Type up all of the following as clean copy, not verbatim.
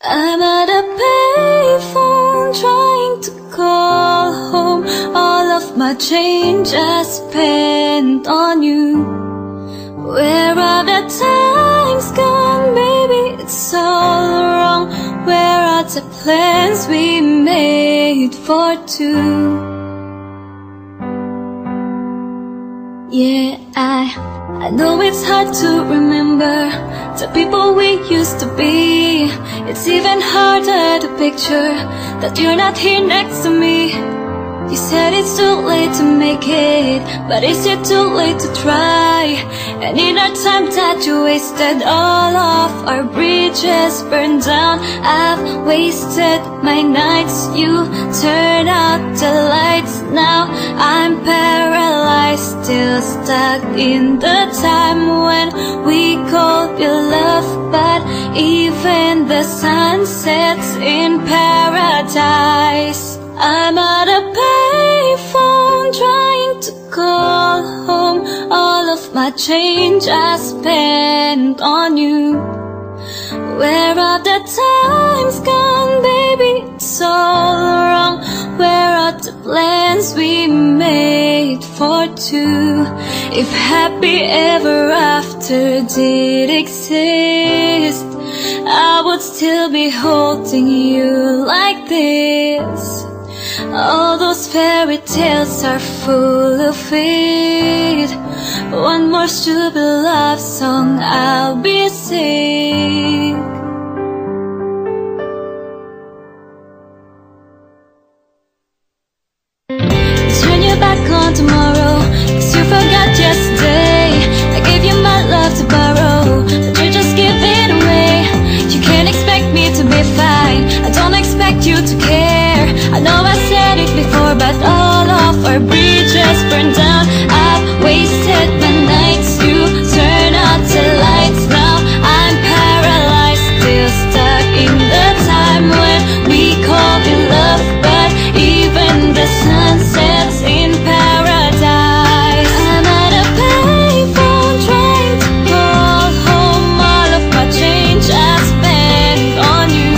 I'm at a payphone trying to call home. All of my change I spent on you. Where are the times gone, baby? It's all wrong. Where are the plans we made for two? Yeah, I know it's hard to remember the people we used to be. It's even harder to picture that you're not here next to me. You said it's too late to make it, but is it too late to try? And in our time that you wasted, all of our bridges burned down. I've wasted my nights, you turn out the lights. Now I'm paralyzed, still stuck in the time when we called you love. But even the sun sets in paradise. I'm at a payphone trying to call home. All of my change I spent on you. Where are the times gone, baby? It's all wrong. Where are the plans we made for two? If happy ever after did exist, I would still be holding you like this. All those fairy tales are full of it. One more stupid love song, I'll be sick. Turn your back on tomorrow, 'cause you forgot yesterday. I gave you my love to borrow, but you just give it away. You can't expect me to be fine, I don't expect you to care. I know I said it before, but all of our bridges burned down. I've wasted my nights, you turn out the lights. Now I'm paralyzed, still stuck in the time when we called it love. But even the sun sets in paradise. I'm at a payphone trying to call home. All of my change I spent on you.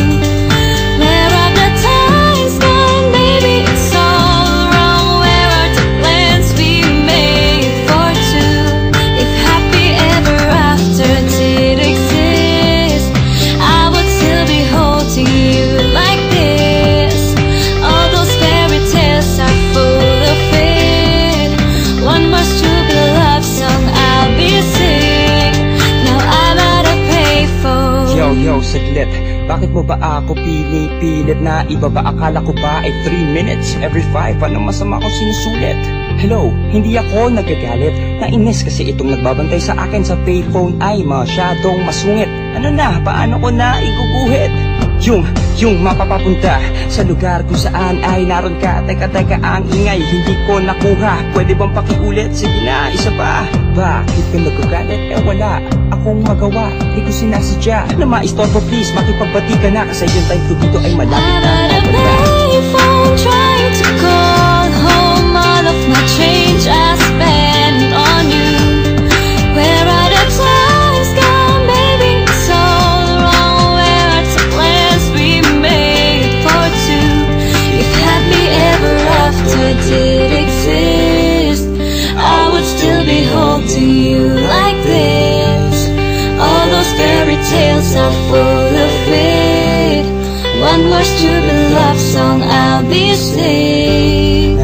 Where are the times gone, baby? It's all wrong. Where are the plans we made for two? If happy ever after did exist, I would still be holding you like this. All those fairy tales are full of it. One more stupid love song, I'll be sick. Now I'm at a payphone. Yo, saglit. Bakit mo ba ako pinipilit na ibaba? Akala ko ba ay 3 minutes every 5? Anong masama kung sinusulit? Hello, hindi ako nagagalit. Nainis kasi itong nagbabantay sa akin sa payphone ay masyadong masungit. Ano na, paano ko na iguguhit? Yung mapapapunta sa lugar kung saan ay naroon ka. Teka, ang ingay, hindi ko nakuha. Pwede bang pakiulit? Sige na, isa pa. Bakit ka nagagalit? Wala akong magawa. Hindi ko sinasadya na maistorbo. Please, makipagbati ka na kasi yung time ko dito ay malapit na. I'm at a payphone trying to call home. All of my change I spent on you. Where are the times gone, baby? It's all wrong. Where are the plans we made for two? If happy ever after did exist, I would still be holding you like this. All those fairy tales are full of it. One more stupid love song, I'll be sick.